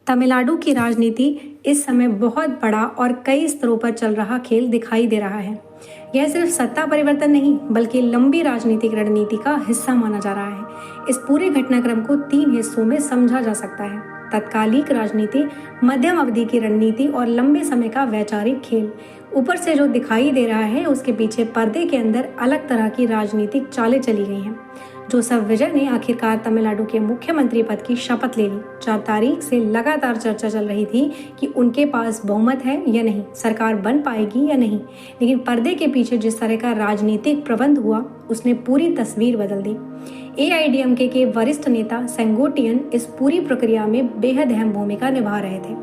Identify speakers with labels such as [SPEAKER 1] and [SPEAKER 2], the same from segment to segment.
[SPEAKER 1] तमिलनाडु की राजनीति इस समय बहुत बड़ा और कई स्तरों पर चल रहा खेल दिखाई दे रहा है। यह सिर्फ सत्ता परिवर्तन नहीं बल्कि लंबी राजनीतिक रणनीति का हिस्सा माना जा रहा है। इस पूरे घटनाक्रम को 3 हिस्सों में समझा जा सकता है: तत्कालिक राजनीति, मध्यम अवधि की रणनीति और लंबे समय का वैचारिक खेल। ऊपर से जो दिखाई दे रहा है उसके पीछे पर्दे के अंदर अलग तरह की राजनीतिक चालें चली गई हैं। जोसेफ विजय ने आखिरकार तमिलनाडु के मुख्यमंत्री पद की शपथ ले ली। 4 तारीख से लगातार चर्चा चल रही थी कि उनके पास बहुमत है या नहीं, सरकार बन पाएगी या नहीं। लेकिन पर्दे के पीछे जिस तरह का राजनीतिक प्रबंध हुआ उसने पूरी तस्वीर बदल दी। एआईएडीएमके के वरिष्ठ नेता सेंगोट्टियन इस पूरी प्रक्रिया में बेहद अहम भूमिका निभा रहे थे।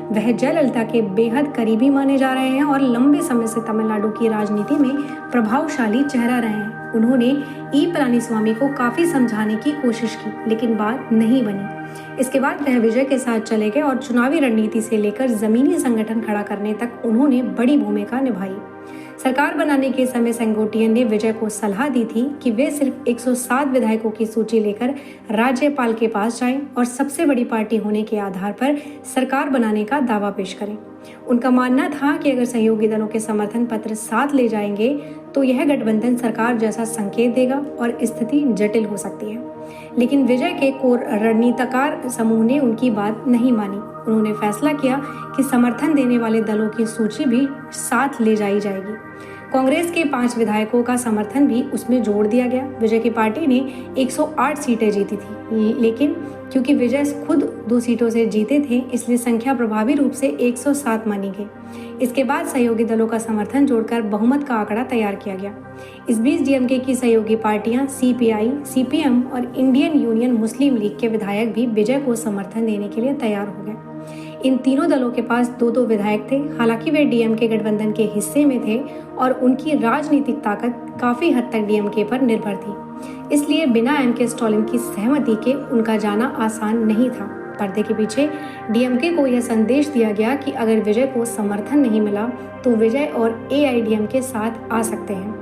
[SPEAKER 1] वह जयललिता के बेहद करीबी माने जा रहे हैं और लंबे समय से तमिलनाडु की राजनीति में प्रभावशाली चेहरा रहे हैं। उन्होंने ई पलानीस्वामी को काफी समझाने की कोशिश की लेकिन बात नहीं बनी। इसके बाद वह विजय के साथ चले गए और चुनावी रणनीति से लेकर जमीनी संगठन खड़ा करने तक उन्होंने बड़ी भूमिका निभाई। सरकार बनाने के समय सेंगोट्टियन ने विजय को सलाह दी थी कि वे सिर्फ 107 विधायकों की सूची लेकर राज्यपाल के पास जाएं और सबसे बड़ी पार्टी होने के आधार पर सरकार बनाने का दावा पेश करें। उनका मानना था कि अगर सहयोगी दलों के समर्थन पत्र साथ ले जाएंगे तो यह गठबंधन सरकार जैसा संकेत देगा और स्थिति जटिल हो सकती है। लेकिन विजय के कोर रणनीतिकार समूह ने उनकी बात नहीं मानी। उन्होंने फैसला किया कि समर्थन देने वाले दलों की सूची भी साथ ले जाई जाएगी। कांग्रेस के 5 विधायकों का समर्थन भी उसमें जोड़ दिया गया। विजय की पार्टी ने 108 सीटें जीती थी, लेकिन क्योंकि विजय खुद 2 सीटों से जीते थे इसलिए संख्या प्रभावी रूप से 107 मानी गई। इसके बाद सहयोगी दलों का समर्थन जोड़कर बहुमत का आंकड़ा तैयार किया गया। इस बीच डीएमके की सहयोगी पार्टियां सीपीआई, सीपीएम और इंडियन यूनियन मुस्लिम लीग के विधायक भी विजय को समर्थन देने के लिए तैयार हो गए। इन तीनों दलों के पास 2-2 विधायक थे। हालांकि वे डीएमके गठबंधन के हिस्से में थे और उनकी राजनीतिक ताकत काफी हद तक डीएमके पर निर्भर थी। इसलिए बिना एमके स्टालिन की सहमति के उनका जाना आसान नहीं था। पर्दे के पीछे डीएमके को यह संदेश दिया गया कि अगर विजय को समर्थन नहीं मिला तो विजय और एआईएडीएमके साथ आ सकते हैं।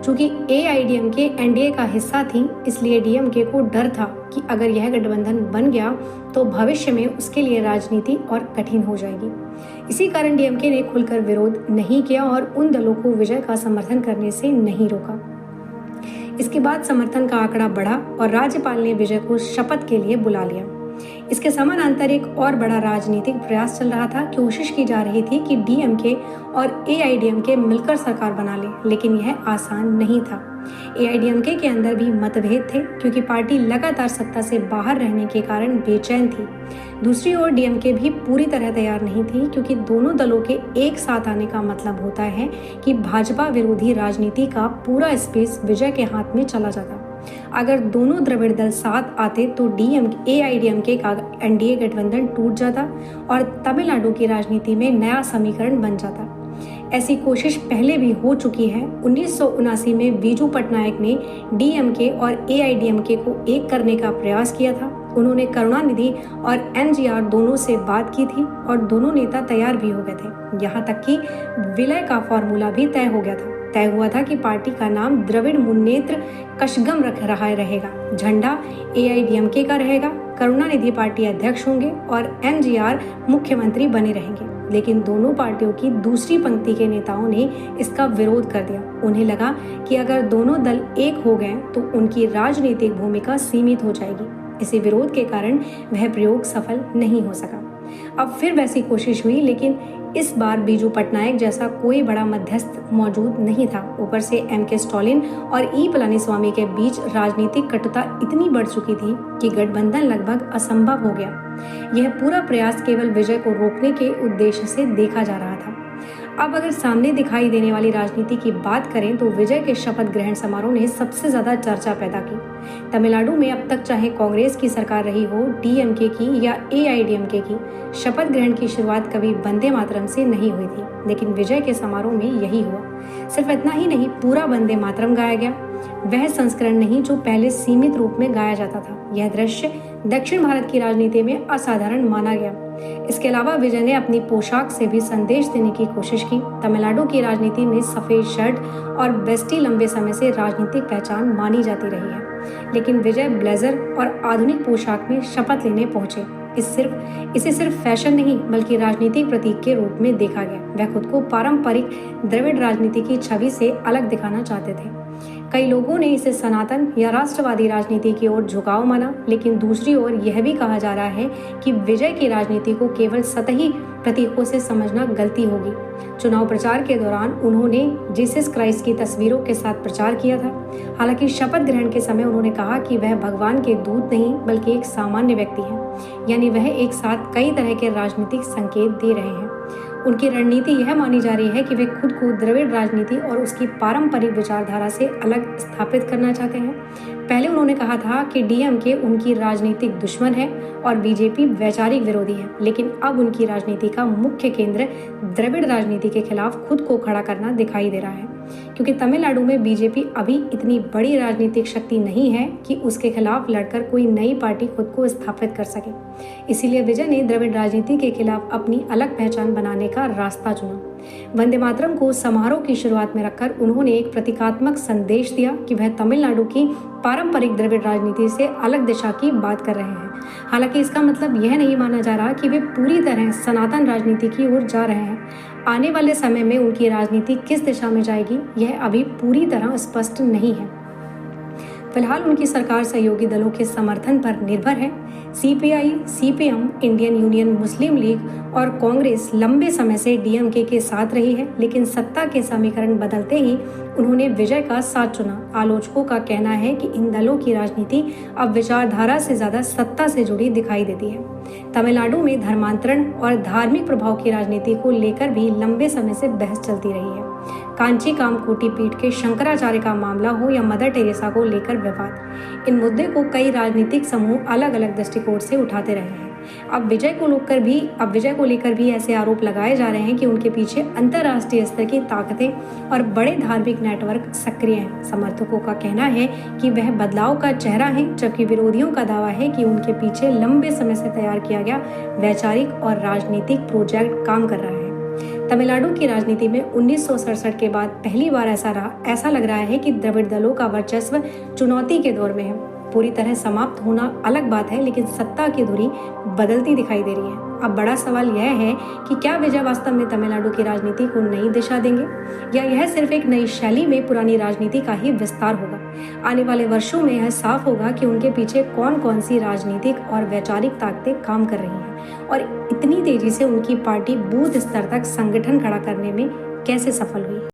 [SPEAKER 1] चूंकि एआईएडीएमके एनडीए का हिस्सा थी इसलिए डीएमके को डर था कि अगर यह गठबंधन बन गया तो भविष्य में उसके लिए राजनीति और कठिन हो जाएगी। इसी कारण डीएमके ने खुलकर विरोध नहीं किया और उन दलों को विजय का समर्थन करने से नहीं रोका। इसके बाद समर्थन का आंकड़ा बढ़ा और राज्यपाल ने विजय को शपथ के लिए बुला लिया। इसके समानांतर एक और बड़ा राजनीतिक प्रयास चल रहा था। कोशिश की जा रही थी कि डीएमके और एआईएडीएमके मिलकर सरकार बना ले, लेकिन यह आसान नहीं था। एआईएडीएमके के अंदर भी मतभेद थे क्योंकि पार्टी लगातार सत्ता से बाहर रहने के कारण बेचैन थी। दूसरी ओर डीएमके भी पूरी तरह तैयार नहीं थी क्योंकि दोनों दलों के एक साथ आने का मतलब होता है कि भाजपा विरोधी राजनीति का पूरा स्पेस विजय के हाथ में चला जाता। अगर दोनों द्रविड़ दल साथ आते तो एआईएडीएमके का एनडीए गठबंधन टूट जाता और तमिलनाडु की राजनीति में नया समीकरण बन जाता। ऐसी कोशिश पहले भी हो चुकी है। 1979 में बीजू पटनायक ने डीएमके और एआईएडीएमके को एक करने का प्रयास किया था। उन्होंने करुणानिधि और एमजीआर दोनों से बात की थी और दोनों नेता तैयार भी हो गए थे। यहाँ तक कि विलय का फॉर्मूला भी तय हो गया था। तय हुआ था कि पार्टी का नाम द्रविड़ मुन्नेत्र कषगम रख रहा रहेगा, झंडा एआईएडीएमके का रहेगा, करुणानिधि पार्टी अध्यक्ष होंगे और एमजीआर मुख्यमंत्री बने रहेंगे। लेकिन दोनों पार्टियों की दूसरी पंक्ति के नेताओं ने इसका विरोध कर दिया। उन्हें लगा कि अगर दोनों दल एक हो गए तो उनकी राजनीतिक भूमिका सीमित हो जाएगी। इसी विरोध के कारण वह प्रयोग सफल नहीं हो सका। अब फिर वैसी कोशिश हुई लेकिन इस बार बीजू पटनायक जैसा कोई बड़ा मध्यस्थ मौजूद नहीं था। ऊपर से एमके स्टालिन और ई पलानीस्वामी के बीच राजनीतिक कटुता इतनी बढ़ चुकी थी कि गठबंधन लगभग असंभव हो गया। यह पूरा प्रयास केवल विजय को रोकने के उद्देश्य से देखा जा रहा था। अब अगर सामने दिखाई देने वाली राजनीति की बात करें तो विजय के शपथ ग्रहण समारोह ने सबसे ज्यादा चर्चा पैदा की। तमिलनाडु में अब तक चाहे कांग्रेस की सरकार रही हो, डीएमके की या एआईएडीएमके की, शपथ ग्रहण की शुरुआत कभी वंदे मातरम से नहीं हुई थी, लेकिन विजय के समारोह में यही हुआ। सिर्फ इतना ही नहीं, पूरा वंदे मातरम गाया गया। वह संस्करण नहीं जो पहले सीमित रूप में गाया जाता था। यह दृश्य दक्षिण भारत की राजनीति में असाधारण माना गया। इसके अलावा विजय ने अपनी पोशाक से भी संदेश देने की कोशिश की। तमिलनाडु की राजनीति में सफेद शर्ट और वेस्टी लंबे समय से राजनीतिक पहचान मानी जाती रही है, लेकिन विजय ब्लेजर और आधुनिक पोशाक में शपथ लेने पहुंचे। इसे सिर्फ फैशन नहीं बल्कि राजनीतिक प्रतीक के रूप में देखा गया। वह खुद को पारंपरिक द्रविड़ राजनीति की छवि से अलग दिखाना चाहते थे। कई लोगों ने इसे सनातन या राष्ट्रवादी राजनीति की ओर झुकाव माना, लेकिन दूसरी ओर यह भी कहा जा रहा है कि विजय की राजनीति को केवल सतही प्रतीकों से समझना गलती होगी। चुनाव प्रचार के दौरान उन्होंने जीसस क्राइस्ट की तस्वीरों के साथ प्रचार किया था। हालांकि शपथ ग्रहण के समय उन्होंने कहा कि वह भगवान के दूत नहीं बल्कि एक सामान्य व्यक्ति हैं, यानी वह एक साथ कई तरह के राजनीतिक संकेत दे रहे हैं। उनकी रणनीति यह मानी जा रही है कि वे खुद को द्रविड़ राजनीति और उसकी पारंपरिक विचारधारा से अलग स्थापित करना चाहते हैं। पहले उन्होंने कहा था कि डीएमके उनकी राजनीतिक दुश्मन है और बीजेपी वैचारिक विरोधी है, लेकिन अब उनकी राजनीति का मुख्य केंद्र द्रविड़ राजनीति के खिलाफ खुद को खड़ा करना दिखाई दे रहा है, क्योंकि तमिलनाडु में बीजेपी अभी इतनी बड़ी राजनीतिक शक्ति नहीं है कि उसके खिलाफ लड़कर कोई नई पार्टी खुद को स्थापित कर सके। इसीलिए विजय ने द्रविड़ राजनीति के खिलाफ अपनी अलग पहचान बनाने का रास्ता चुना। वंदे मातरम को समारोह की शुरुआत में रखकर उन्होंने एक प्रतीकात्मक संदेश दिया कि वह तमिलनाडु की पारंपरिक द्रविड़ राजनीति से अलग दिशा की बात कर रहे हैं। हालांकि इसका मतलब यह नहीं माना जा रहा कि वे पूरी तरह सनातन राजनीति की ओर जा रहे हैं। आने वाले समय में उनकी राजनीति किस दिशा में जाएगी, यह अभी पूरी तरह स्पष्ट नहीं है। फिलहाल उनकी सरकार सहयोगी दलों के समर्थन पर निर्भर है। सीपीआई, सीपीएम, इंडियन यूनियन मुस्लिम लीग और कांग्रेस लंबे समय से डीएमके के साथ रही है, लेकिन सत्ता के समीकरण बदलते ही उन्होंने विजय का साथ चुना। आलोचकों का कहना है कि इन दलों की राजनीति अब विचारधारा से ज्यादा सत्ता से जुड़ी दिखाई देती है। तमिलनाडु में धर्मांतरण और धार्मिक प्रभाव की राजनीति को लेकर भी लंबे समय से बहस चलती रही है। कांची कामकोटी पीठ के शंकराचार्य का मामला हो या मदर टेरेसा को लेकर विवाद, इन मुद्दे को कई राजनीतिक समूह अलग अलग दृष्टिकोण से उठाते रहे हैं। अब विजय को लेकर भी ऐसे आरोप लगाए जा रहे हैं कि उनके पीछे अंतर्राष्ट्रीय स्तर की ताकतें और बड़े धार्मिक नेटवर्क सक्रिय हैं। समर्थकों का कहना है कि वह बदलाव का चेहरा है, जबकि विरोधियों का दावा है कि उनके पीछे लंबे समय से तैयार किया गया वैचारिक और राजनीतिक प्रोजेक्ट काम कर रहा है। तमिलनाडु की राजनीति में 1967 के बाद पहली बार ऐसा लग रहा है कि द्रविड़ दलों का वर्चस्व चुनौती के दौर में है। पूरी तरह समाप्त होना अलग बात है, लेकिन सत्ता की धुरी बदलती दिखाई दे रही है। अब बड़ा सवाल यह है कि क्या विजय वास्तव में तमिलनाडु की राजनीति को नई दिशा देंगे, या यह सिर्फ एक नई शैली में पुरानी राजनीति का ही विस्तार होगा। आने वाले वर्षों में यह साफ होगा कि उनके पीछे कौन कौन सी राजनीतिक और वैचारिक ताकतें काम कर रही हैं और इतनी तेजी से उनकी पार्टी बूथ स्तर तक संगठन खड़ा करने में कैसे सफल हुई।